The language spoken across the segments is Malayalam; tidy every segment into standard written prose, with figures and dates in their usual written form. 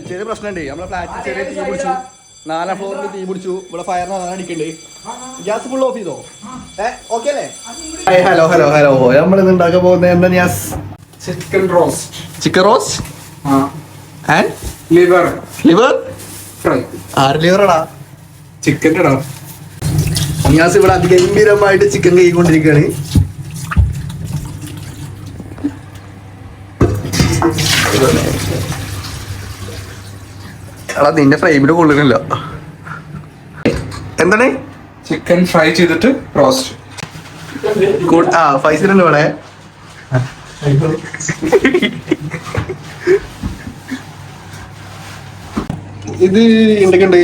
ചെറിയ പ്രശ്നമുണ്ട്. നമ്മളെ ഫ്ലാറ്റിൽ ചെറിയ തീ പിടിച്ചു. 4ാം ഫ്ലോറിൽ തീ പിടിച്ചു. ഇവിടെ ഫയർ അടിക്കണ്ട്. ഗ്യാസ് ഫുൾ ഓഫ് ചെയ്തോ? ഓക്കെ അല്ലേ? Hello hello hello. നമ്മളിന്ന് ഉണ്ടാക്കാൻ പോകുന്നത് എന്താ? Chicken roast. Chicken roast and liver liver fry. ആറ് ലിവറാടാ? ചിക്കൻ്റെ ഇടാം. നിയാസ് ഇവിടെ അതിഗംഭീരമായിട്ട് ചിക്കൻ കഴിക്കൊണ്ടിരിക്കുകയാണ്. എടാ നിന്റെ ഫ്രെയിമിൽ കൊള്ളുന്നില്ല. എന്താണ്? ചിക്കൻ ഫ്രൈ ചെയ്തിട്ട് റോസ്റ്റ്. ഫൈസിലുണ്ട് ഇവിടെ. ഇത് എന്തൊക്കെയുണ്ട്?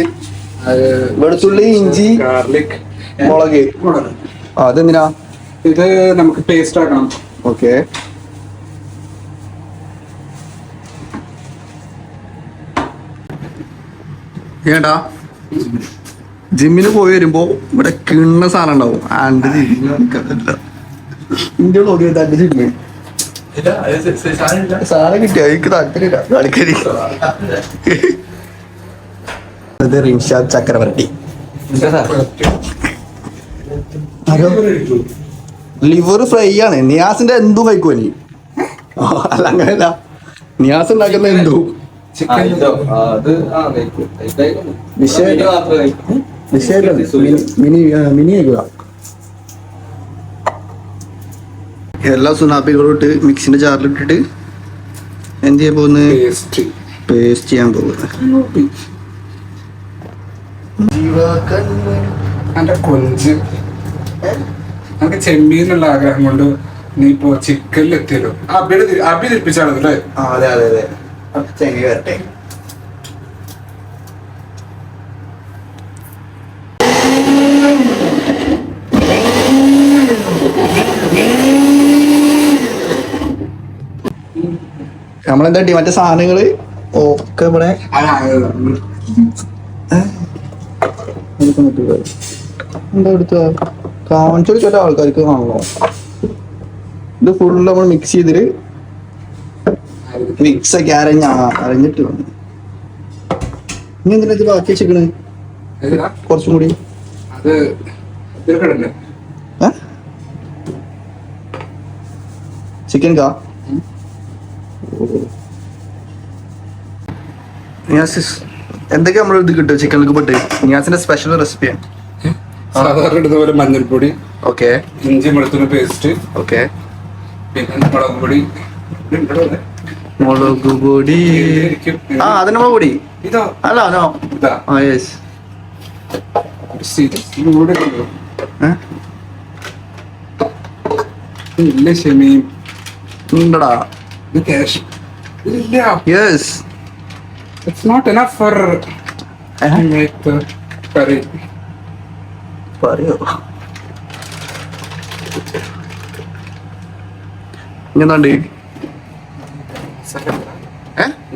വെളുത്തുള്ളി, ഇഞ്ചി, ഗാർലിക്, മുളക്. അതെന്തിനാ? ഇത് നമുക്ക് പേസ്റ്റ് ആക്കണം. ഓക്കെ. ഏട്ടാ ജിമ്മിന് പോയി വരുമ്പോ ഇവിടെ കിണ്ണ സാധനം ഉണ്ടാവും. ആണ്ട് ഇന്ത്യ ജിമ്മ് സാധനം കിട്ടിയ എനിക്ക് താല്പര്യമില്ല. കളിക്കരി റിൻഷാദ് ചക്രവർത്തി. ലിവർ ഫ്രൈ ആണ്. നിയാസിന്റെ എന്തും കഴിക്കുമോ നീ? അല്ല അങ്ങനെയല്ല, നിയാസ് ഉണ്ടാക്കുന്ന എന്തു മിനി കഴിക്കുക. എല്ലാ സുനാപ്പികളും ഇട്ട് മിക്സിന്റെ ജാറിലിട്ടിട്ട് എന്ത് ചെയ്യാൻ പോകുന്നത്? പേസ്റ്റ് ചെയ്യാൻ പോകുന്നത്. എന്റെ കൊഞ്ച് നമുക്ക് ചെമ്മീന്നുള്ള ആഗ്രഹം കൊണ്ട് നീ ഇപ്പോ ചിക്കനിൽ എത്തിയല്ലോ. അബി തിരിപ്പിച്ചാണല്ലേ? അതെ അതെ അതെ. ചെങ്ങ വരട്ടെ. നമ്മളെന്താ മറ്റേ സാധനങ്ങള് ഒക്കെ ഇവിടെ എന്താ എടുത്ത കാണിച്ചു കൊടുക്കാത്ത ആൾക്കാർക്ക് കാണണോ? ഇത് ഫുള്ള് നമ്മൾ മിക്സ് ചെയ്തിട്ട് മിക്സ് ഒക്കെ അരഞ്ഞിട്ട് വന്നു. ഇനി എന്തിനാ ഇത് ബാക്കി വെച്ചിക്കണ്? കുറച്ചും കൂടി ചിക്കൻ കാ എന്തൊക്കെ നമ്മൾ ഇത് കിട്ടും ചിക്കനിലേക്ക് പെട്ട്? നിയാസിന്റെ സ്പെഷ്യൽ റെസിപ്പിയാണ്. സാധാരണ ഇതുപോലെ മഞ്ഞൾപ്പൊടി, ഓക്കെ, ഇഞ്ചി വെളുത്തുള്ളി പേസ്റ്റ്, ഓക്കെ, പിന്നെ മുളക് പൊടി. മുളക് പൊടി അതിന് മുളക് പൊടി ഇതോ? അല്ല അതോ? യെസ്. ഇല്ല ഷെമീം ഉണ്ടടാ. Yes. It's not enough for make the curry. പറയോ? ഇങ്ങനെയുണ്ട്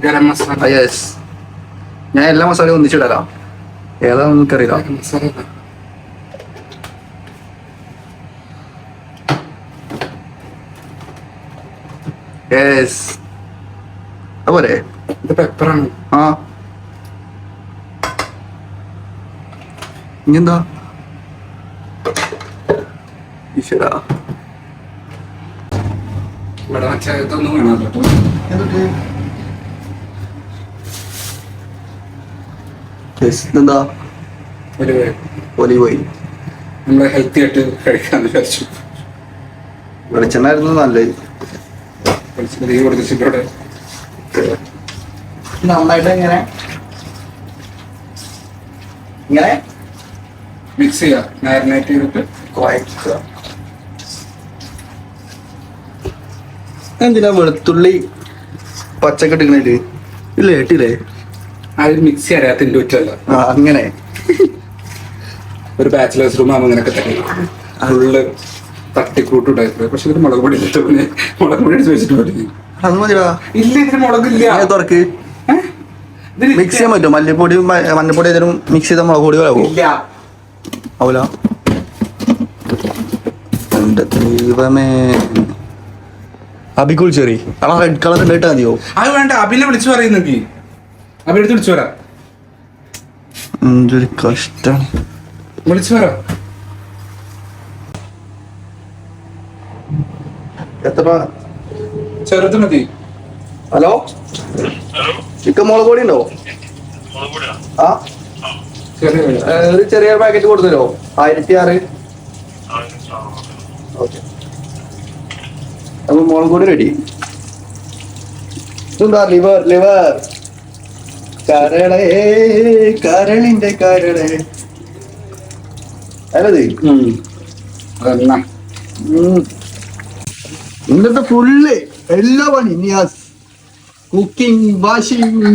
ഗരം മസാല. യെസ്. ഞാൻ എല്ലാ മസാലയും ഒന്നിച്ചിടാം. ഏതാണെന്ന് എനിക്കറിയില്ല. മസാല യെസ്. അതുപോലെ ഇത് പെപ്പറാണ്. ആ ഇനിയെന്താ? ഈശ്വരാ, ഇവിടെ വെച്ചാൽ ഇതൊന്നും കാണാൻ എന്താ? Olive oil. നമ്മള് ഹെൽത്തി ആയിട്ട് കഴിക്കാന്ന് വിചാരിച്ചു. വെളിച്ചെണ്ണ ആയിരുന്നു നല്ലത്. കൊടുത്തിട്ടുണ്ട് നന്നായിട്ട് ഇങ്ങനെ ഇങ്ങനെ മിക്സ് ചെയ്യാം. മാരിനേറ്റ് ചെയ്തിട്ട് കുഴക്കുക. എന്തിനാ വെളുത്തുള്ളി പച്ചക്ക് ഇട്ടില്ലേ? ഇല്ലേ ഇട്ടില്ലേ? അത് മിക്സി അറിയാത്തിന്റെ കുറ്റല്ല. അങ്ങനെ ഒരു ബാച്ചിലേഴ്സ് റൂം ആകുമ്പോൾ അങ്ങനെയൊക്കെ തന്നെ ഫുള്ള് തട്ടിക്കൂട്ടുണ്ടായിരുന്നു. പക്ഷെ ഇതിന് മുളക് പൊടി ഇട്ട് പിന്നെ മുളക് പൊടി അടിച്ച് വെച്ചിട്ട് പറ്റി. അത് മതിടാ. ഇല്ല, ഇതിന് മുളകില്ല. തുറക്ക്. മിക്സ് ചെയ്യാൻ പറ്റും. മല്ലിപ്പൊടി മഞ്ഞപ്പൊടി ഏതെങ്കിലും മിക്സ് ചെയ്ത മുളക് പൊടി ആവൂല. എന്റെ ദൈവമേ, അബിക്ക് വിളിച്ചേറി ആ റെഡ് കളർ ഇട്ടാ മതിയോ? അത് വേണ്ട, അബിനെ വിളിച്ചു പറയുന്നെങ്കിൽ അബിനടുത്ത് വിളിച്ചു വരാം. എന്തൊരു കഷ്ടാണ്. വിളിച്ചു വരാം. എത്ര? ചെറുത് മതി. ഹലോ, ചിക്കൻ മുളക് പൊടി ഉണ്ടോ? ആ, ഒരു ചെറിയ പാക്കറ്റ് കൊടുത്തല്ലോ, 1006. ഓക്കെ, അപ്പൊ മുളക് പൊടി റെഡി. ഇതെന്താ? ലിവർ കരളേ, കരളിന്റെ കരളേ അല്ലത്. ഇന്നത്തെ ഫുള്ള് എല്ലാ പണി നിയാസ്. കുക്കിംഗ്, വാഷിംഗ്,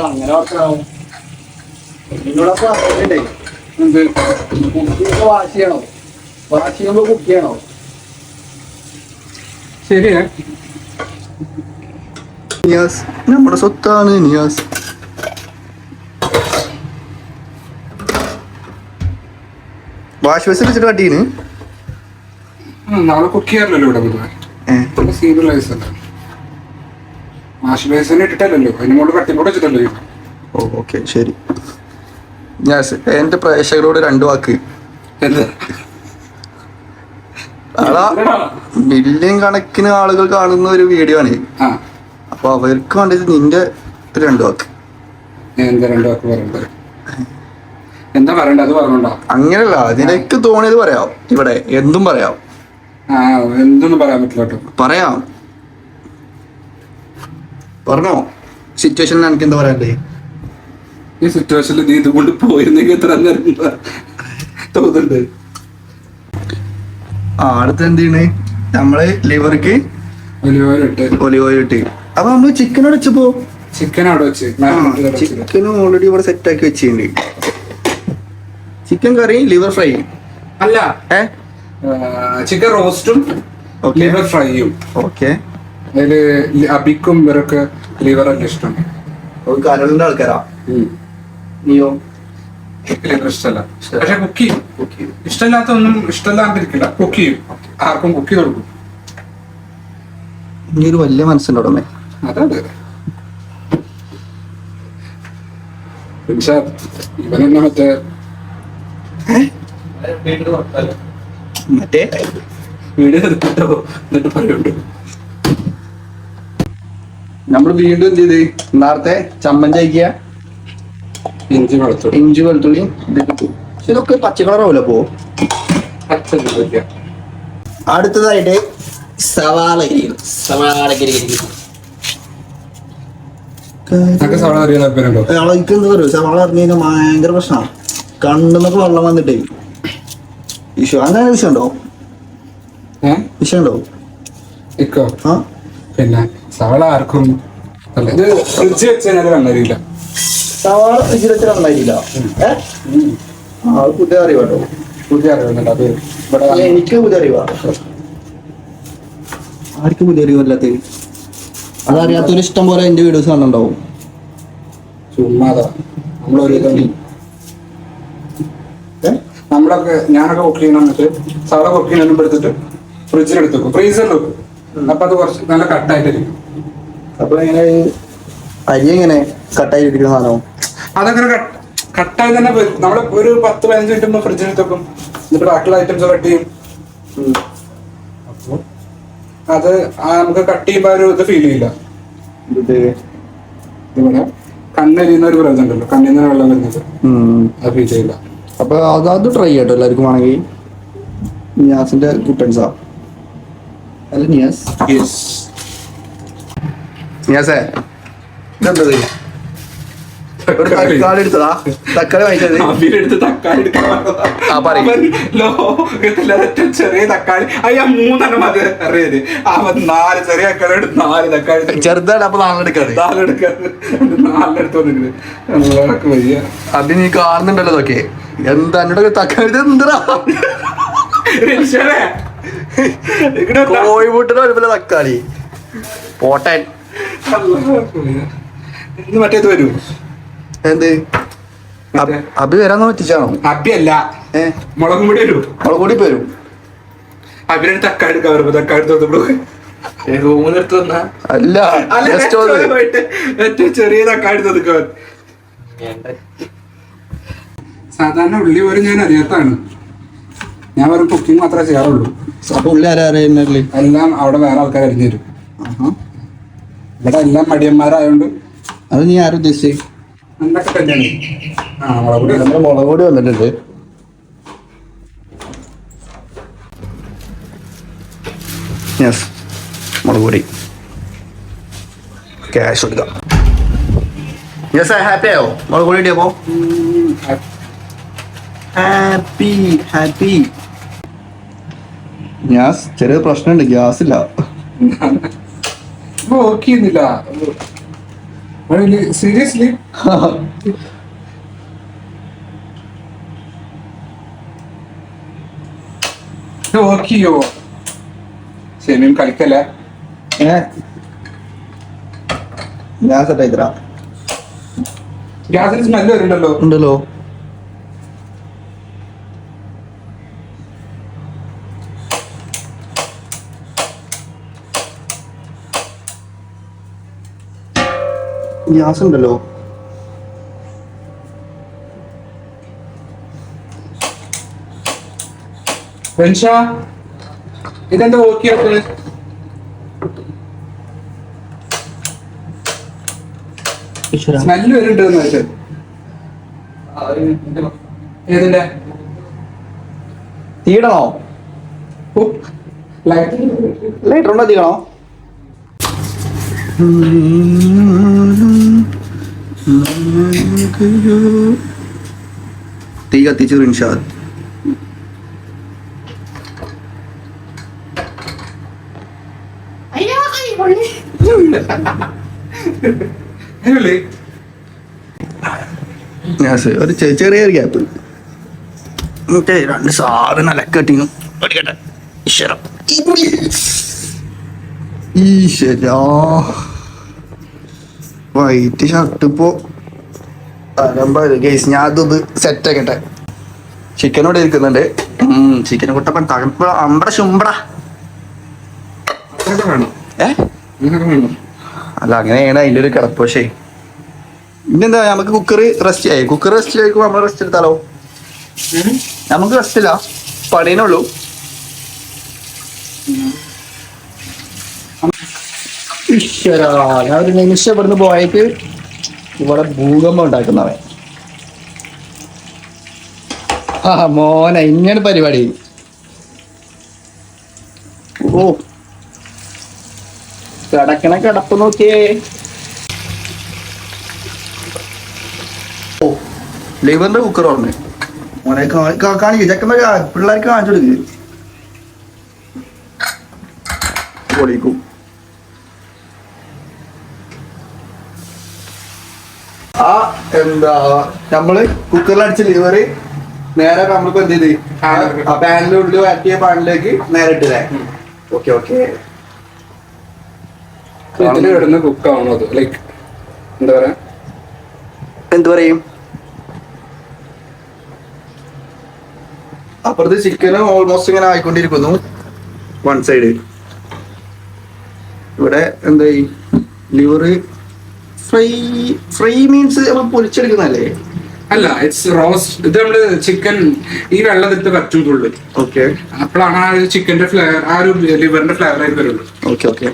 അങ്ങനെ വാഷ് ചെയ്യണോ? വാഷ് ചെയ്യുമ്പോ കുക്ക് ചെയ്യണോ? ശരിയാ. നിയാസ് നമ്മുടെ സ്വത്താണ് നിയാസ്. വാഷ് ബേസിൽ വെച്ചിട്ട് കട്ടീന് നാളെ കുക്ക് ചെയ്യാറില്ലല്ലോ ഇവിടെ. സീരിയലൈസ് അല്ല, വാഷ് ബേസിന് ഇട്ടിട്ടല്ലോ, അതിന് മുകളിൽ കട്ടിപ്പോട്ട് വെച്ചിട്ടല്ലോ. ഓ ഓക്കെ ശരി. നിയാസ്, എന്റെ പ്രേക്ഷകരോട് 2 വാക്ക്. എന്താ? മില്യൺ കണക്കിന് ആളുകൾ കാണുന്ന ഒരു വീഡിയോ ആണ്. അപ്പൊ അവർക്ക് വേണ്ടത് നിന്റെ 2 വാക്ക്. എന്താ 2 വാക്ക് പറയണ്ടത്? എന്താ പറയണ്ട? അത് പറഞ്ഞോണ്ടോ? അങ്ങനല്ല, നിനക്ക് തോന്നിയത് പറയാം. ഇവിടെ എന്തും പറയാം. എന്തൊന്നും പറയാൻ പറ്റില്ല കേട്ടോ. പറയാം, പറഞ്ഞോ. സിറ്റുവേഷനിൽ എനിക്ക് എന്താ പറയണ്ടേ? ഈ സിറ്റുവേഷനിൽ നീ ഇതുകൊണ്ട് പോയിരുന്നെങ്കിൽ എത്ര തോന്നുന്നുണ്ട്. അടുത്ത് എന്ത് ചെയ്യണേ? നമ്മള് ലിവർക്ക് ഒലിവ് ഓയിൽ ഇട്ട്. അപ്പൊ നമ്മള് ചിക്കൻ അടച്ചപ്പോ ചിക്കൻ അവിടെ വെച്ച് ചിക്കനും ഓൾറെഡി ഇവിടെ സെറ്റ് ആക്കി വെച്ചിട്ടുണ്ട്. ചിക്കൻ കറി, ലിവർ ഫ്രൈ അല്ല, ചിക്കൻ റോസ്റ്റും ലിവർ ഫ്രൈയും. ഓക്കെ, അതില് അബിക്കും ഇവരൊക്കെ ലിവർ അല്ല ഇഷ്ടം. കരളിന്റെ ആൾക്കാരാ. നീയോ? ലിവർ ഇഷ്ടമല്ല, പക്ഷെ കുക്ക് ചെയ്യും. ഇഷ്ടമില്ലാത്ത ഒന്നും ഇഷ്ടമില്ലാണ്ടിരിക്കില്ല, കുക്ക് ചെയ്യും. ആർക്കും കുക്ക് ചെയ്ത് കൊടുക്കും. നീ ഒരു വലിയ മനസ്സിന്റെ ഉടമേ. അതെ, ഇവനെന്നെ മറ്റേ വീഡിയോ എടുത്തിട്ടോ എന്നിട്ട് പറയുന്നുണ്ട്. നമ്മള് വീണ്ടും എന്ത് ചെയ്ത് നേരത്തെ ചമ്മന്തി അയക്കുക, ഇഞ്ചി വെളുത്തുള്ളി ഇതൊക്കെ പച്ച കളറാവൂല. അപ്പോ അടുത്തതായിട്ട് സവാള സവാള അറിയാൻ താല്പര്യമുണ്ടോ? എനിക്ക് എന്താ പറയുക, സവാള അറിഞ്ഞു കഴിഞ്ഞാൽ ഭയങ്കര പ്രശ്നമാണ്. കണ്ണെന്നൊക്കെ വെള്ളം വന്നിട്ടേ വിഷു. അങ്ങനെ വിഷയമുണ്ടോ? വിഷയമുണ്ടോ? ഇക്കോ പിന്നെ സവാള ആർക്കും ഇത് ഫ്രിഡ്ജ് വെച്ച് കഴിഞ്ഞാൽ കണ്ണരിയില്ല. സവാള ഫ്രിഡ്ജിൽ വെച്ചാൽ കണ്ണരിയില്ല. പുതിയ അറിവാട്ടോ. പുതിയ അറിവുന്നുണ്ട്. അത് ഇവിടെ എനിക്ക് പുതിയ അറിവാ. ആർക്കും പുതിയ അറിവല്ലാത്ത അതറിയാത്തൊരു ഇഷ്ടം പോലെ എന്റെ വീഡിയോസ് കാണുന്നുണ്ടാവും. ചുമ്മാതാ നമ്മളൊക്കെ ഞാനൊക്കെ കുക്ക് ചെയ്യണം. എന്നിട്ട് സവാള കുക്ക് ചെയ്യുന്നതിനും എടുത്തിട്ട് ഫ്രിഡ്ജിലെടുത്ത് വെക്കും, ഫ്രീസറിൽ വെക്കും. അപ്പൊ അത് കുറച്ച് നല്ല കട്ടായിട്ടിരിക്കും. അപ്പൊ എങ്ങനെ അരി എങ്ങനെ കട്ടായി ഇരിക്കുന്ന സാധനവും അതങ്ങനെ കട്ടായി തന്നെ നമ്മള് ഒരു 10-15 മിനിറ്റ് ഫ്രിഡ്ജിലെടുത്ത് വെക്കും. എന്നിട്ട് ബാക്കിയുള്ള ഐറ്റംസ് കട്ട് ചെയ്യും. അപ്പൊ അത് നമുക്ക് കട്ട് ചെയ്യുമ്പോ ഒരു ഇത് ഫീൽ ചെയ്യില്ല. ഇവിടെ കണ്ണെരിയുന്ന ഒരു പ്രശ്നം ഉണ്ടല്ലോ, കണ്ണിൽ നിന്ന് വെള്ളം വരുന്നത്, അത് ഫീൽ ചെയ്യില്ല. അപ്പൊ അത് ട്രൈ ചെയ്യട്ടോ എല്ലാവർക്കും വേണമെങ്കിൽ. നിയാസിന്റെ കുട്ടൻസാ അല്ല നിയാസ്. നിയാസേ ഇതെന്തത്? തക്കാളി എടുത്തതാ? തക്കാളി വാങ്ങിച്ചത്? ചെറിയ തക്കാളി 3 മതി അറിയത്. 4 ചെറിയ തക്കാളി എടുത്ത് 4 തക്കാളി ചെറുതാണ്. അപ്പൊ 4 എടുക്കാറ്. 4 എടുത്തോണ്ട് വരിക. അത് നീ കാണുന്നുണ്ടല്ലോ ഇതൊക്കെ. എന്താ എന്നോട് തക്കാളി എന്താ കോഴിമുട്ടിന് വരുമ്പോ തക്കാളി പോട്ടൻ. മറ്റേത് വരൂ. എന്ത് അബി വരാന്ന് പറ്റിച്ചാണോ? അബിയല്ല, മുളകും പൊടി വരും. മുളക് പൊടി വരും. അവരുടെ തക്കാളി കവർ തക്കാളി തോന്നുന്നു റൂമിൽ എടുത്ത് വന്നാ അല്ല just ഒന്ന്. ഏറ്റവും ചെറിയ തക്കാളി തോന്നിക്കവൻ. സാധാരണ ഉള്ളി പോലും ഞാൻ അറിയാത്താണ്. ഞാൻ വെറും കുക്കിംഗ് മാത്രമേ ചെയ്യാറുള്ളൂ. അപ്പൊ ഉള്ളി ആരാ അറിയുന്നല്ലേ? എല്ലാം അവിടെ വേറെ ആൾക്കാർ അറിഞ്ഞു തരും. ഇവിടെ എല്ലാം മടിയന്മാരായോണ്ട് അത് നീ ആരും ഉദ്ദേശിച്ചേ? എന്തൊക്കെ തന്നെയാണ്. മുളക് പൊടി നമ്മുടെ മുളക് പൊടി വന്നിട്ടുണ്ട്. യെസ്, മുളക് പൊടി ക്യാഷ് കൊടുക്കാം. യെസ്, ഹാപ്പി ആയോ മുളക് പൊടി കിട്ടിയപ്പോ? Happy happy. ഗ്യാസ് ചെറിയ പ്രശ്നമുണ്ട്, ഗ്യാസ് ഇല്ല. വർക്ക് ചെയ്യുന്നില്ല സീരിയസ്ലി. വർക്ക് ചെയ്യോ? ശരിയും കളിക്കല്ല. Gas set ആയിത്തരാ. ഗ്യാസിന് സ്മെല്ല് വരുന്നുണ്ടല്ലോ. ഉണ്ടല്ലോ. ഗ്യാസ് ഉണ്ടല്ലോ. റൻഷ, ഇതെന്താ വർക്ക് ചെയ്യാത്തത്? സ്മെല്ല് വരുന്നുണ്ടെന്ന് വെച്ചാൽ ഏതിന്റെ തീടണോ? ലൈറ്റർ ഉണ്ടോ? തീകണോ? തീ കത്തിച്ചു റിൻഷാദ്. ഒരു ചെറിയൊരു ഗ്യാപ്പ്. രണ്ട് സാധനം അലക്കട്ടിനും പഠിക്കട്ടെ. ഈശ്വരാ, വൈറ്റ് ഷർട്ട് ഇപ്പോ കേസ്. ഞാൻ അതൊന്ന് സെറ്റ് ആക്കട്ടെ. ചിക്കനോടെ ഇരിക്കുന്നുണ്ട്. ചിക്കനെ കുട്ടപ്പൻ തകർപ്പ അമ്പട ശുമ്പട. അല്ല, അങ്ങനെയാണ് അതിൻ്റെ ഒരു കിടപ്പ്. പക്ഷേ പിന്നെന്താ, നമുക്ക് റെസ്റ്റ് ആയി. കുക്കർ റെസ്റ്റിലായിരിക്കും. നമ്മൾ റെസ്റ്റ് എടുത്താലോ? നമുക്ക് റെസ്റ്റ് ഇല്ല, പടീനുള്ളൂ. ഈശ്വരാ, ഞാൻ ഒരു നിമിഷം ഇവിടുന്ന് പോയിട്ട് ഇവിടെ ഭൂകമ്പം ഉണ്ടാക്കുന്നവൻ. മോനെ, ഇങ്ങനെ പരിപാടി. ഓ, കിടക്കണ കിടപ്പ് നോക്കിയേ. ഓ, ലിവറിന്റെ കുക്കർ ഓർമ്മ മോനെ കാണിക്കും. ചെക്കമ്മ പിള്ളേർക്ക് കാണിച്ചു കൊടുക്കുക. പൊളിക്കും. എന്താ നമ്മള് കുക്കറിലടിച്ച ലിവർ നേരെ നമ്മളിപ്പോ എന്ത് ചെയ്ത് പാനിന്റെ ഉള്ളിൽ വരട്ടിയ പാനിലേക്ക് നേരെ ഇട്ടില്ലേ? Okay okay. ഇതില് കിടന്ന് കുക്ക് ആവണോ? അത് ലൈക്ക് എന്താ പറയാ, എന്ത് പറയും? അപ്പുറത്ത് ചിക്കന് ഓൾമോസ്റ്റ് ഇങ്ങനെ ആയിക്കൊണ്ടിരിക്കുന്നു. One side. ഇവിടെ എന്താ ലിവർ ഫ്രൈ മീൻസ് നമ്മൾ പൊരിച്ചെടുക്കുന്നല്ലേ? അല്ല, ഇറ്റ്സ് റോസ്റ്റ്. ഇത് നമ്മള് ചിക്കൻ ഈ വെള്ളത്തിട്ട് പറ്റുള്ളൂ. ഓക്കെ. അപ്പോഴാണ് ആ ഒരു ചിക്കന്റെ ഫ്ലേവർ, ആ ഒരു ലിവറിന്റെ ഫ്ലേവർ ആയിട്ട് വരുള്ളൂ. Okay okay.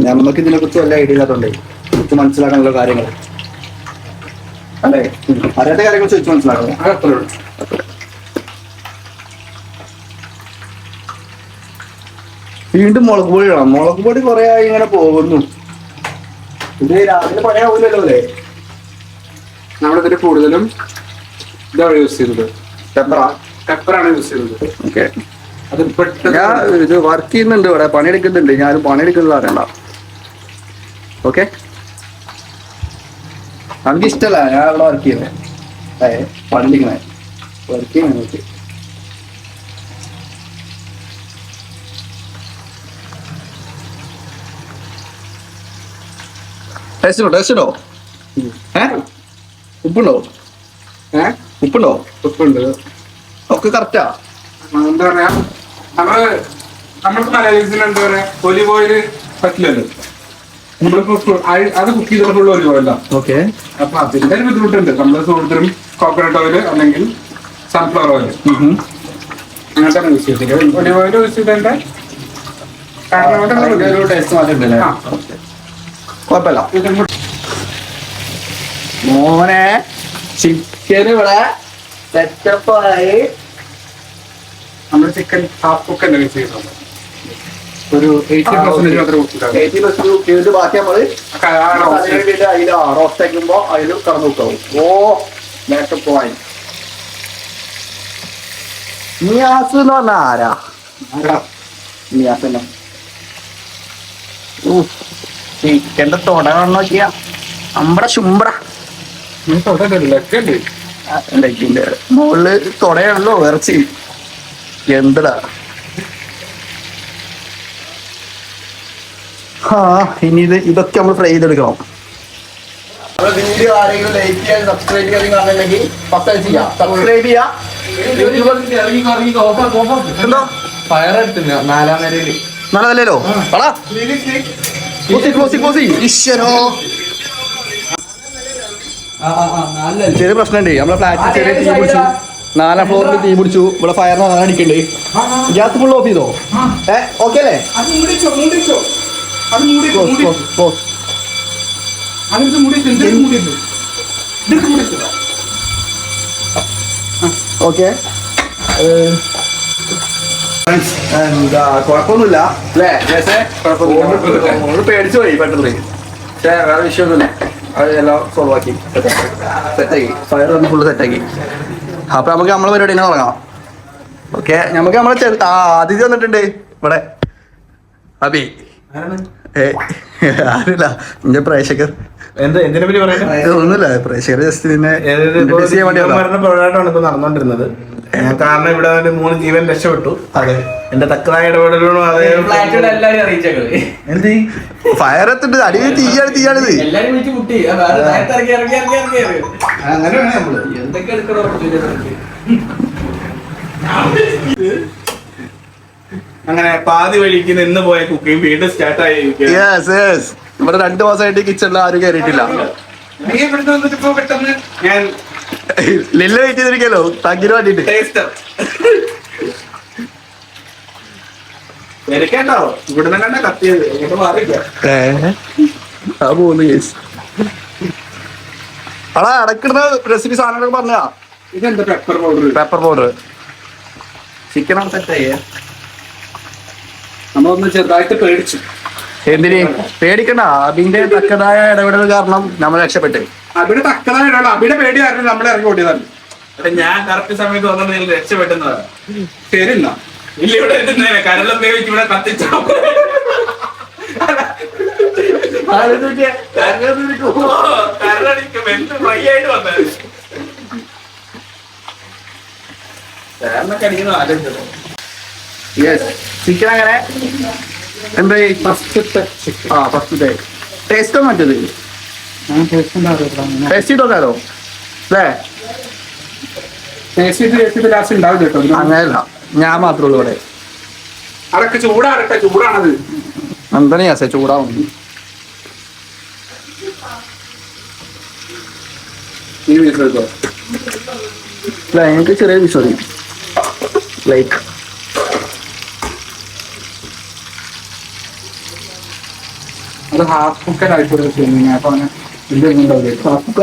നമുക്ക് ഇതിനെ കുറിച്ച് വല്ല ഐഡിയ ഇല്ലാത്തോണ്ടേ നമുക്ക് മനസ്സിലാക്കാനുള്ള കാര്യങ്ങൾ അല്ലേ? അറിയാത്ത കാര്യങ്ങൾ ചോദിച്ചു മനസ്സിലാക്കണം. അതത്രേ ഉള്ളൂ. വീണ്ടും മുളക് പൊടി ഇടണം. മുളക് പൊടി കുറെ ആയി ഇങ്ങനെ പോകുന്നു. ഇത് രാവിലെ പണിയാവൂലല്ലോ അല്ലേ? നമ്മളിതിൽ കൂടുതലും ഇതാണ് യൂസ് ചെയ്യുന്നത്. പെപ്പറാണ് യൂസ് ചെയ്യുന്നത്. ഓക്കെ. അത് പെട്ടെന്ന് ഞാൻ ഇത് വർക്ക് ചെയ്യുന്നുണ്ട്, ഇവിടെ പണിയെടുക്കുന്നുണ്ട്. ഞാനും പണിയെടുക്കുന്നത് അറിയണ്ട. ഓക്കെ. നമുക്ക് ഇഷ്ടമല്ല ഞാൻ ഇവിടെ വർക്ക് ചെയ്യുന്നത്. പണിയെടുക്കണേ വർക്ക് ചെയ്യുന്നത്. ഓക്കെ. ടേസ്റ്റോ? ഉപ്പുണ്ടോ? ഉപ്പുണ്ട്. ഒക്കെ കറക്റ്റാ? എന്താ പറയാ, നമ്മൾക്ക് മലയാളീസിന് എന്താ പറയാ, ഒലിവ് ഓയിൽ പറ്റില്ലല്ലോ. നമ്മളിപ്പോ അത് കുക്ക് ചെയ്തിട്ട് ഫുൾ ഒലിവ് ഓയിലാ. ഓക്കെ. അപ്പൊ അതിന്റെ ഒരു ബുദ്ധിമുട്ടുണ്ട്. നമ്മള് കൂടുതലും കോക്കനട്ട് ഓയിൽ അല്ലെങ്കിൽ സൺഫ്ലവർ ഓയിൽ അങ്ങനത്തെ യൂസ് ചെയ്തിട്ട് ഒലിവ് ഓയിൽ യൂസ് ചെയ്തതിന്റെ ടേസ്റ്റ് മാറ്റണ്ടല്ലേ? കുഴപ്പമില്ല. മോനെ ചിക്കൻ ഇവിടെ സെറ്റപ്പായി. നമ്മള് ചിക്കൻ ഹാഫ് കുക്ക് തന്നെ യൂസ് ചെയ്യുന്നുണ്ട്. ഒരു 80% മാത്രമേ കുക്ക് ചെയ്താൽ 80% കുക്ക് ചെയ്തിട്ട് ബാക്കി നമ്മള് അതിൽ റോസ്റ്റ് ആക്കുമ്പോ അതിൽ കടന്നു നോക്കാവും. ഓ പോയി. നിയാസ് എന്ന് പറഞ്ഞ ആരാ? നിയാസ് തന്നെ. ചിക്കന്റെ തൊട നോക്കിയാ അമ്പട ശുംബ്ര ലെഗിന്റെ മുകളില് തൊടയാണല്ലോ ഇറച്ചി. എന്തടാ ഇനി ഇതൊക്കെ നമ്മൾ ഫ്രൈ ചെയ്തെടുക്കണം. വീഡിയോ ആരെങ്കിലും ലൈക്ക് ചെയ്യാൻ സബ്സ്ക്രൈബ് ചെയ്യാൻ കാണുന്നുണ്ടെങ്കിൽ സബ്സ്ക്രൈബ് ചെയ്യാ. എന്തോ ഫയർ എടുത്തില്ല 4ാം നിലയില്. നല്ലതല്ലോ. ഈശ്വരോ ചെറിയ പ്രശ്നമുണ്ട്. നമ്മളെ ഫ്ലാറ്റിൽ ചെറിയ തീ പിടിച്ചു. 4ാം ഫ്ലോറിൽ തീ പിടിച്ചു. ഇവിടെ ഫയറിന് അങ്ങനെ അടിക്കണ്ട്. ഗ്യാസ് ഫുൾ ഓഫ് ചെയ്തോ? ഓക്കെ അല്ലേ? ഓക്കെ. എന്താ കുഴപ്പമൊന്നുമില്ല അല്ലേ? പേടിച്ചു പോയി പെട്ടെന്ന്. പക്ഷേ വേറെ വിഷയമൊന്നുമില്ല. അത് എല്ലാം സോൾവ് ആക്കി സെറ്റാക്കി. ഫയർ ഒന്ന് ഫുള്ള് സെറ്റാക്കി. അപ്പൊ നമുക്ക് നമ്മളെ പരിപാടി തന്നെ തുടങ്ങാം. ഓക്കെ. നമുക്ക് നമ്മളെ അതിഥി വന്നിട്ടുണ്ട് ഇവിടെ. അബി ആരില്ല എന്റെ പ്രേക്ഷകർ. എന്തിനെ പറ്റി പറയുന്നത്? ഒന്നുമില്ല, പ്രേക്ഷകർ ജസ്റ്റ് ഇതിനെ പോരാട്ടമാണ് ഇപ്പൊ നടന്നുകൊണ്ടിരുന്നത്. ഞാൻ കാരണം ഇവിടെ 3 ജീവൻ രക്ഷപ്പെട്ടു. അതെ, എന്റെ തക്കതായ ഇടപെടലും അതേ എല്ലാരും അറിയിച്ചേക്കള്. എന്ത് ഫയർ എത്തിട്ട് അടി തീയാണിത്. എല്ലാരും വിളിച്ച് മുട്ടി അങ്ങനെയാണ് നമ്മള് എന്തൊക്കെ എടുക്കണോ അങ്ങനെ പാതി വഴിക്ക് നിന്ന് പോയ കുക്കിംഗ് വീണ്ടും സ്റ്റാർട്ട് ആയി. ഇവിടെ 2 മാസമായിട്ട് കിച്ചണിൽ ആരും കയറിയിട്ടില്ല. ഞാൻ ലില്ല വെയിറ്റ് ചെയ്തിരിക്കല്ലോ തങ്കിന് വേണ്ടിട്ട്. കേട്ടോ ഇവിടുന്ന് കണ്ട കത്തിയത് ഇങ്ങോട്ട് മാറില്ല. അടാ ഇടക്കിടുന്ന റെസിപ്പി സാധനങ്ങളൊക്കെ പറഞ്ഞാ. ഇതെന്താ പെപ്പർ പൗഡർ. ചിക്കൻ സെറ്റായി. നമ്മളൊന്ന് ചെറുതായിട്ട് പേടിച്ചു. എന്തിന് പേടിക്കണ്ട? അതിന്റെ തക്കതായ ഇടപെടൽ കാരണം നമ്മൾ രക്ഷപ്പെട്ട്. അവിടെ തക്കതായ അവിടെ പേടി കാരണം നമ്മൾ ഇറങ്ങി ഓടിയതാണ്. ഞാൻ കറക്റ്റ് സമയത്ത് വന്നത് നിങ്ങൾ രക്ഷപ്പെട്ടെന്നതാണ്. ശരില്ല ഇല്ല ഇവിടെ കരളം വേവിച്ച് ഇവിടെ കത്തിച്ചോ. കരളടിക്കും എന്ത് ഫ്രൈ ആയിട്ട് വന്നത്. കരളൊക്കെ ആലോചിച്ചത്. ചിക്കൻ അങ്ങനെ എന്താ ഫസ്റ്റത്തെ ടേസ്റ്റ് മറ്റത് ടേസ്റ്റ് ചെയ്തോക്കാലോ അല്ലേ? ലാസ്റ്റ് ഉണ്ടാവും കേട്ടോ. അങ്ങനെയല്ല, ഞാൻ മാത്രമേ ഉള്ളൂ ഇവിടെ. അതൊക്കെ ചൂടാറട്ടെ. ചൂടാണത്. എന്താണ് യാസേ ചൂടാവും? എനിക്ക് ചെറിയ വിശ്വതി ലൈക്ക് അത് ഹാഫ് കുക്കർ ആയിക്കോട്ടെ. അപ്പൊ അങ്ങനെ ഹാഫ് കുക്ക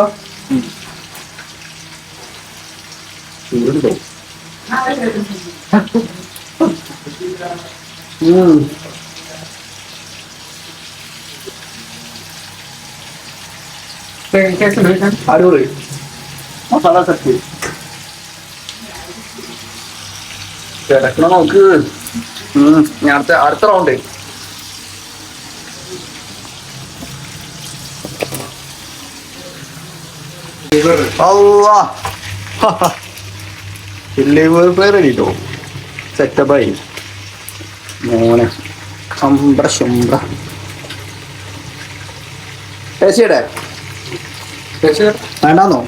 അടിപൊളി മസാല സെറ്റ് കിടക്കണ നോക്ക്. ഞാൻ അടുത്ത റൗണ്ട് ലിവർ ഫ്രൈ റെഡി കേട്ടോ. സെറ്റപ്പായി മോനെ. ശുംബ്ര ടേസ്റ്റ് വേണ്ടാന്നോ?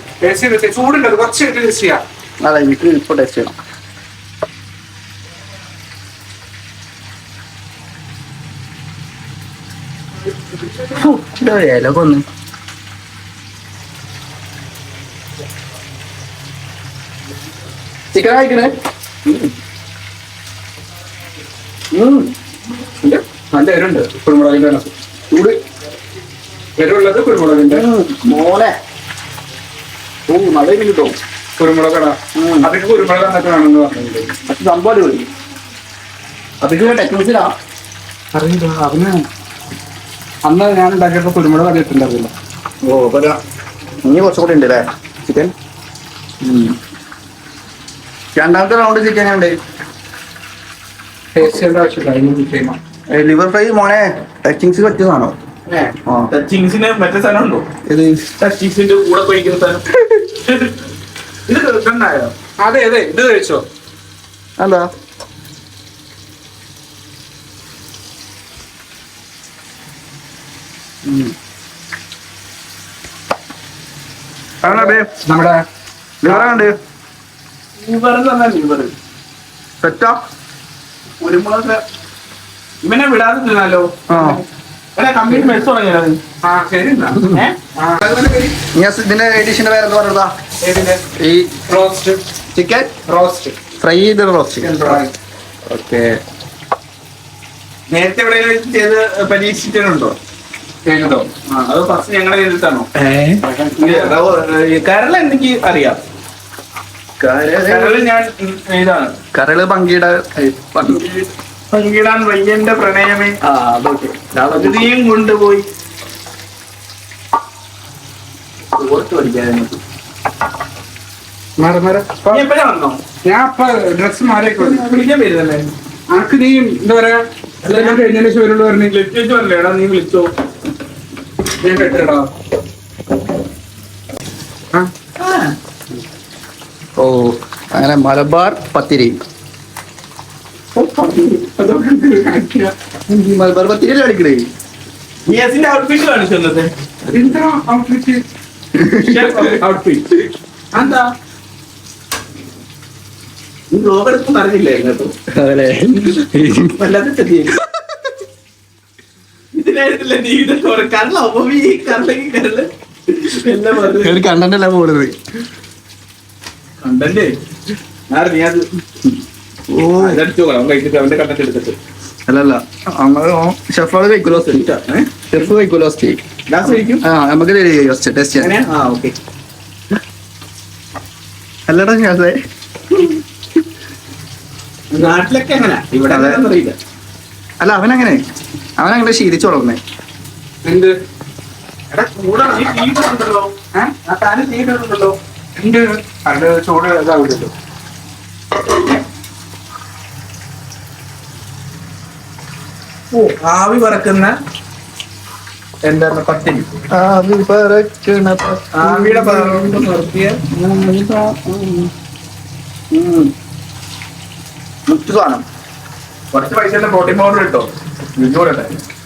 ചൂടുണ്ട് കുറച്ച് ടേസ്റ്റ് ചെയ്യാം. അതെ, എനിക്ക് ഇപ്പൊ ടേസ്റ്റ് ചെയ്യണം. ഇല കൊന്ന് ചിക്കൻ കഴിക്കണേ. നല്ല എരുണ്ട് കുരുമുളകിന്റെ ചൂട് എരുള്ളത് കുരുമുളകിന്റെ മോനെ. ഓ നല്ല കിട്ടും കുരുമുളകടാ. അതൊക്കെ കുരുമുളക് എന്നൊക്കെ വേണമെന്ന് പറഞ്ഞിട്ടുണ്ട്. അത് സംഭവം അടിപൊളി. അതൊക്കെ ടെക്നീസിലാ അറിയില്ല അവന് അന്ന് ഞാൻ ഉണ്ടാക്കിയപ്പോ കുരുമുളക് അറിയത്തുണ്ടാവില്ല. ഓ പറയാ ഇനി കുറച്ചുകൂടി ഉണ്ട് അല്ലേ ചിക്കൻ. രണ്ടാമത്തെ റൗണ്ട് ചിക്കൻ ഉണ്ട്. ടേസ്റ്റ് ചെയ്യേണ്ട ആവശ്യമില്ല, അതിന് ചെയ്യുമ്പോൾ ലിവർ ഫ്രൈ മോനെ ടച്ചിങ്സ് പറ്റിയതാണോ? ടച്ചിങ്സിന് മറ്റേ സാധനം ഉണ്ടോ? ഇത് ടച്ചിങ്സിന്റെ കൂടെ പോയിക്കുന്ന സാധനം ഇത് കണ്ടായോ? അതെ അതെ ഇത് കഴിച്ചോ? എന്താ നമ്മുടെ ലിവറാണ്ട് ലിവർ എന്ന് പറഞ്ഞാൽ ലിവർ സെറ്റാ. കുരുമുളക് ഇവനെ വിടാതെ തിന്നാലോ. കമ്പ്ലീറ്റ് മെസ് തുടങ്ങിയത്. ആ ശരി എന്നാ. ഇതിന്റെ എഡിഷന്റെ പേരെന്താ പറയുക? ഏതിന്റെ? ഈ റോസ്റ്റ് ചിക്കൻ റോസ്റ്റ് ഫ്രൈ ചെയ്ത റോസ്റ്റ് ചിക്കൻ. ഓക്കെ. നേരത്തെ എവിടെയെങ്കിലും ചെയ്ത് പരീക്ഷിച്ചിട്ടുണ്ടോ? ചെയ്തോ? അത് ഫസ്റ്റ് ഞങ്ങളെ ചെയ്തിട്ടാണോ? കരള എനിക്ക് അറിയാം. കരള് ഞാൻ ഇതാണ് കരള് പങ്കിയുടെ പങ്കിടാൻ വയ്യന്റെ പ്രണയമേ അതൊക്കെ പകുതിയും കൊണ്ടുപോയി ഓർത്ത് പഠിക്കാൻ. നീ എപ്പോഴാ വന്നോ? ഞാൻ അപ്പൊ ഡ്രസ് മാറിയൊക്കെ വിളിക്കാൻ വരുന്നല്ലേ? അനക്ക് നീ എന്താ പറയാ എല്ലാം കഴിഞ്ഞതിന് ശേഷം വരുള്ളൂ പറഞ്ഞു. വിളിച്ചു പറഞ്ഞേടാ, നീ വിളിച്ചോ. ഞാൻ കേട്ടോ. ഓ അങ്ങനെ മലബാർ പത്തിരി. മലബാർ പത്തിരി അല്ലേ അടിക്കണേ? യെസിന്റെ ഔട്ട്ഫിറ്റ് കാണിച്ചു തന്നത്. എന്താ ഔട്ട്ഫിറ്റ്? ഔട്ട്ഫിറ്റ് എന്താ? നീ ബ്ലോഗ് എടുത്ത് പറഞ്ഞില്ലേ കേട്ടോ? അതല്ലേ വല്ലാതെ ചെറിയ ഇതിനായിട്ടില്ല നീ ഇതൊക്കെ കരള ഈ കരളെങ്കിൽ കരള് എല്ലാം പറഞ്ഞു കണ്ടന്റ് അല്ല പോണത്. കണ്ടല്ലേ നീ അത് ഓ ഇതടിച്ചു അവൻ കഴിച്ചിട്ട് അവന്റെ കണ്ടന്റ് എടുത്തിട്ട് അല്ലല്ല ഷെഫാള് കഴിക്കൂലോ. ഷെഫ് കഴിക്കൂലോ സ്റ്റേക്ക്. ഗ്ലാസ് കഴിക്കും. ആ നമുക്ക് ടെസ്റ്റ് ചെയ്യാം. ആ ഓക്കെ. അല്ലടാ അതെ നാട്ടിലൊക്കെ എങ്ങനാ? ഇവിടെ അതെ. അറിയില്ല. അല്ല അവനങ്ങനെ ശീലിച്ചു വളർന്നേ. എന്ത് എടാ കൂടെ നീ തീയിട്ടുണ്ടല്ലോ. ആ താനും തീയിട്ടുണ്ടല്ലോ. എന്ത് അത് ചൂട് ഇതാവില്ലല്ലോ. ഓ ആവി പറക്കുന്ന എന്താണ് പത്തിരി. ആവിയുടെ പറമ്പ് നിർത്തിയ മുറ്റു സാധനം കുറച്ച് പൈസ പ്രോട്ടീൻ പൗഡർ കിട്ടോ? വിജോടെ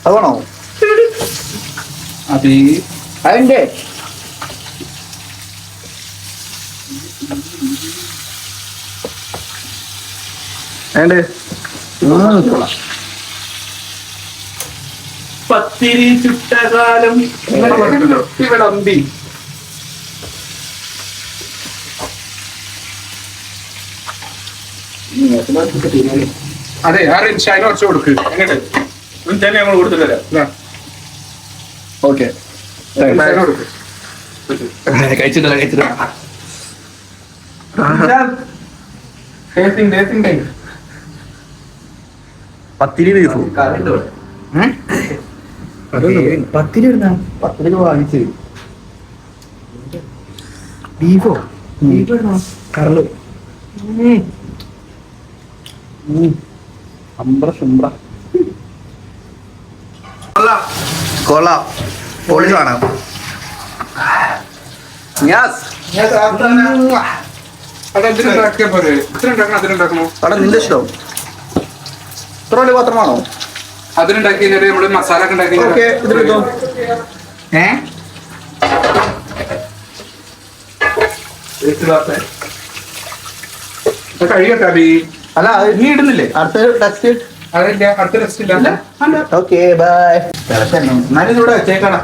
അതാണോ? അത് അതിന്റെ പത്തിരി ചുട്ടകാലം ഇവിടെ അമ്പി അതെ ആ റിൻഷാന് കുറച്ച് കൊടുക്ക്. എങ്ങനെ തന്നെ ഞങ്ങൾ കൊടുത്തിട്ട് തരാം. ഓക്കെ കൊടുക്ക്. കഴിച്ചിട്ടില്ല. പത്തിരി ബീഫും പത്തിരി വാങ്ങിച്ച് ബീഫോ കറള് കൊള്ളാം. പൊളി കാണാം. അതെന്തിനുണ്ടാക്കിയാ പോരെ? ഇത്ര ഉണ്ടാക്കണം അതിനുണ്ടാക്കണോ? അവിടെ നിന്റെ ഇഷ്ടം. ഇത്ര വലിയ പാത്രമാണോ? അതിനുണ്ടാക്കി കഴിഞ്ഞാല് നമ്മള് മസാല ഒക്കെ ഉണ്ടാക്കി ഓക്കെ ഇതിലെടുത്തോ. കഴിയട്ടെ അബി. അല്ല നീ ഇടുന്നില്ലേ അടുത്ത ടെസ്റ്റ്? അതില്ല അടുത്ത ടെസ്റ്റ് ഇല്ല. Okay bye. എന്നാലും ഇവിടെ വെച്ചേക്കണം.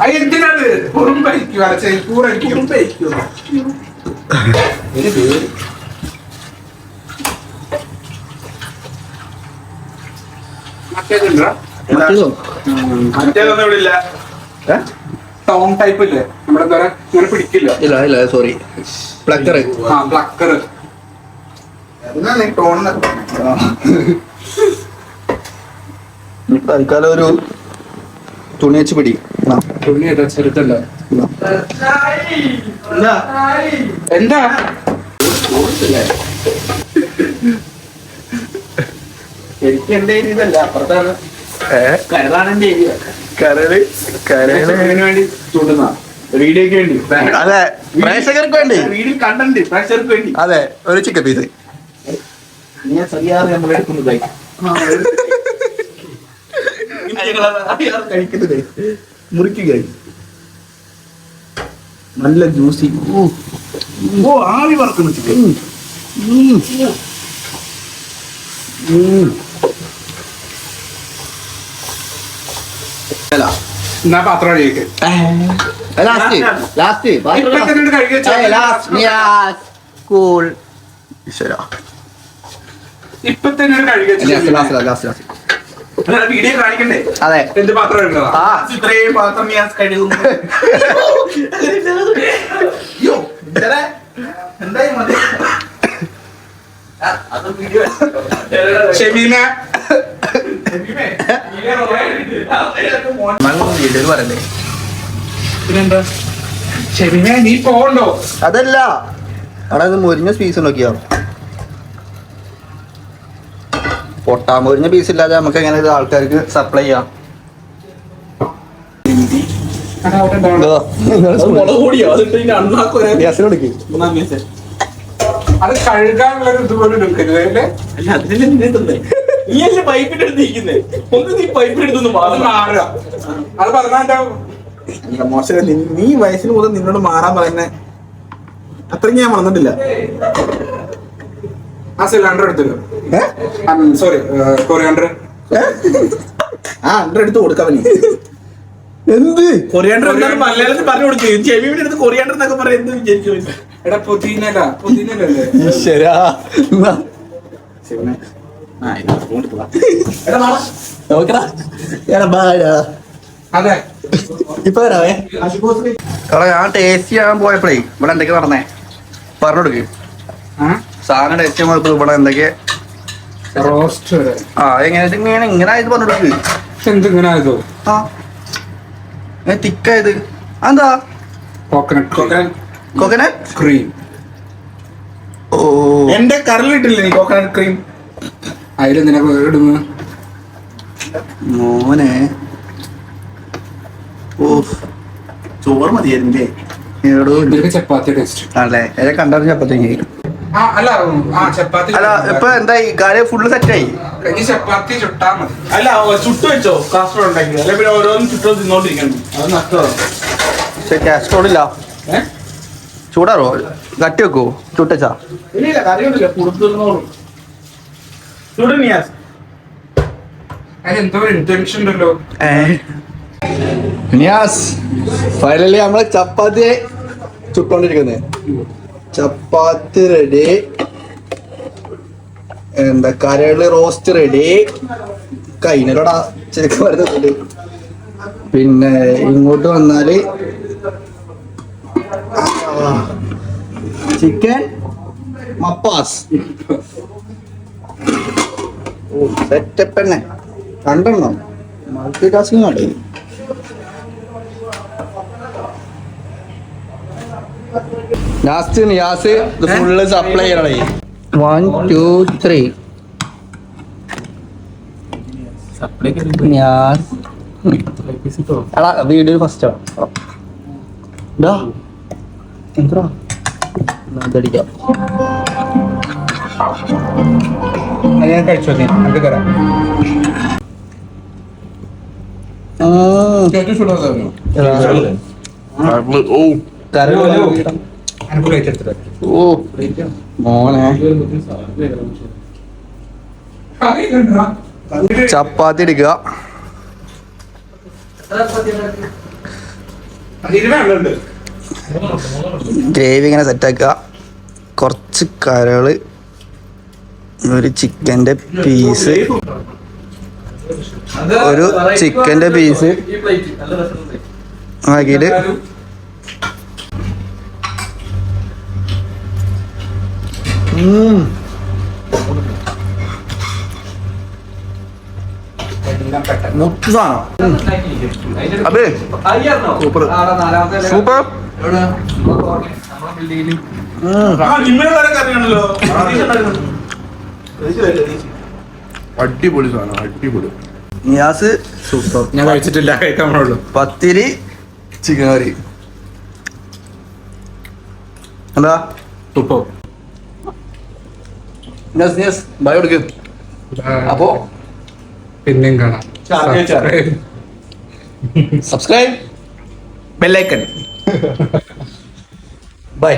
അത് എന്തിനാണ് കുറുമ്പരിക്കും അരച്ച കൂറയ്ക്കും മറ്റേതുണ്ടോ മറ്റേതൊന്നും ഇവിടെ ഇല്ല. ടൗൺ ടൈപ്പ് ഇല്ലേ നമ്മുടെ എന്താ ഇങ്ങനെ പിടിക്കില്ല. ഇല്ല സോറി, പ്ലക്കർ. ആ പ്ലക്കർ. തൽക്കാലം ഒരു തുണി വെച്ച് പിടി. തുണി ഏതാ ചെറുതല്ല. എന്താ എനിക്ക് എന്റെ ഇതല്ല, അപ്പുറത്താണ് കരളാണ് എന്റെ ഏരിയ. കരള് ഇതിനു വേണ്ടി ചൂണ്ടുന്ന വീഡിയോക്ക് വേണ്ടി, അതെ, പ്രേക്ഷകർക്ക് വേണ്ടി. വീഡിയോ കണ്ടന്റ് പ്രേക്ഷകർക്ക് വേണ്ടി. അതെ, ഒരു ചിക്കൻ പീസ്. ഞാൻ സറിയാതെ നമ്മൾ എടുക്കുന്നതായി കഴിക്കുന്നത് മുറിക്കുക. നല്ല ജ്യൂസി. ഓ ആവി വറക്കുന്ന ചിക്കൻ. എന്നാ പാത്രം കഴിയൊക്കെ ഇപ്പൊ തന്നെ കഴുകി വീഡിയോ കാണിക്കണ്ടേ? അതെ, എന്ത് പാത്രം എടുക്കുന്നതാ? ഇത്രയും പാത്രം ഞാൻ കഴുകുന്നു. അയ്യോ എന്തായി മതി. ഷെമീന പറയണ്ടേ? പിന്നെന്താ ഷെമീന നീ പോകണ്ടോ? അതല്ല, അവിടെ ഇത് മുരിഞ്ഞ പീസ് നോക്കിയോ? പൊട്ടാ മുരിഞ്ഞ പീസ് ഇല്ലാതെ നമുക്ക് എങ്ങനെ ഇത് ആൾക്കാർക്ക് സപ്ലൈ ചെയ്യാം? അത് കഴുകാനുള്ള ഇതുപോലെ എടുക്കരുത് അല്ലേ? നീയല്ലേ പൈപ്പിന്റെ അടുത്ത് ഇരിക്കുന്നേ? ഒന്ന് നീ പൈപ്പിന്റെ അടുത്തൊന്ന് അത് മാറുക. അത് പറഞ്ഞാ മോശം. നീ വയസ്സിന് മുതൽ നിന്നോട് മാറാൻ പറയുന്നേ അത്രയ്ക്ക് ഞാൻ മറന്നിട്ടില്ല. ആ സിലിണ്ടർ എടുത്തല്ലോ. Sorry, coriander. അണ്ടർ എടുത്ത് കൊടുക്കാം. എന്ത് കൊറിയാണ്ടർ എന്താണ് മലയാളത്തിൽ പറഞ്ഞു കൊടുക്കും? ചെവിയുടെ അടുത്ത് കൊറിയാണ്ടർ എന്നൊക്കെ പറയാം. എന്ത് വിചാരിക്കും? എടാ പുതിനല്ലേ? ശരാ അതെ. ഇപ്പൊ വരാവേ. ഞാൻ ടേസ്റ്റ് ചെയ്യാൻ പോയപ്പോഴേ ഇവിടെ എന്തൊക്കെ നടന്നേ പറഞ്ഞു കൊടുക്കും. സാധനം ടേസ്റ്റ് ചെയ്യാൻ പോയപ്പോ ഇവിടെ എന്തൊക്കെ റോസ്റ്റ് ഇങ്ങനെ ആയത് പറഞ്ഞു കൊടുക്ക്. എന്തിങ്ങനെ ആയതോ? തിക്കായത് എന്താ? Coconut cream. ഓ, എന്റെ കരളിട്ടില്ലേ നീ കോക്കനട്ട് ക്രീം? അതിലെന്തിനാ ഇടുന്നു മോനെ? ഓ, ചോറ് മതിയായിരുന്നില്ലേ? ഇതിലേക്ക് ചപ്പാത്തി ടേസ്റ്റ്. അല്ലേ, കണ്ടറിഞ്ഞ ചപ്പത്തേക്ക്. അല്ല ചപ്പാത്തി. അല്ല, ഇപ്പൊ എന്തായി കാര്യം? ഫുള്ള് സെറ്റായി. ഇനി ചപ്പാത്തി ചുട്ടാ മതി. അല്ല ചുട്ടു വെച്ചോ? കാസർഗോഡ് ഉണ്ടാക്കി അല്ലെ പിന്നെ ഓരോന്നും ചുട്ടോ തിന്നോണ്ടിരിക്കണം. അത് നഷ്ടമാണ്. പക്ഷെ കാസ്ട്രോൾ ഇല്ല. ചൂടാറോ? കട്ടി വെക്കോ? ചുട്ടച്ചാ ഇല്ല കറിയൊന്നുമില്ല. കൊടുത്തോളും ചുടനിയാസ്. അതിനെന്തോ ഇന്റൻഷൻ ഉണ്ടല്ലോ. ഫൈനലി നമ്മള് ചപ്പാത്തി ചുട്ടോണ്ടിരിക്കുന്നത്. ചപ്പാത്തി റെഡി, എന്താ കരള് റോസ്റ്റ് റെഡി. കൈനലോടാ ചെറുക്ക് വരുന്നുണ്ട്. പിന്നെ ഇങ്ങോട്ട് വന്നാല് ചിക്കൻ മപ്പാസ്. സെറ്റപ്പ് തന്നെ. രണ്ടെണ്ണം മൾട്ടി ടാസ്കിങ് ആണ്. ലാസ്റ്റ് നിയാസ് ഇത് ഫുള്ള് സപ്ലൈ ചെയ്യണേ. 1 2 3 നിയാസ്. എടാ വീഡിയോ ഫസ്റ്റ് എന്താ അതടിക്കാം. ഞാൻ കഴിച്ചു അത് തരാം. ഓ മോനെ, ചപ്പാത്തി എടുക്കുക. ഇരുപതുണ്ട്. ഗ്രേവി ഇങ്ങനെ സെറ്റാക്കുക. കുറച്ച് കരള്, ഒരു ചിക്കൻ്റെ പീസ്, ഒരു ചിക്കൻ്റെ പീസ് ആക്കിയിട്ട് മുത്ത് സാധനം. അതെ സൂപ്പർ സൂപ്പർ. ജിമ്മിലുള്ളവരൊക്കെ അറിയണല്ലോ. അടിപൊളി സാധനം, അടിപൊളി. നിയാസ് സൂപ്പർ. ഞാൻ കഴിച്ചിട്ടില്ല, കഴിക്കാൻ പാടുള്ളൂ. പത്തിരി ചിക്കൻ കറി. എന്താ സൂപ്പർ. നിയാസ് ബൈ കൊടുക്കും. അപ്പോ പിന്നെയും കാണാം. Subscribe bell icon. ബൈ.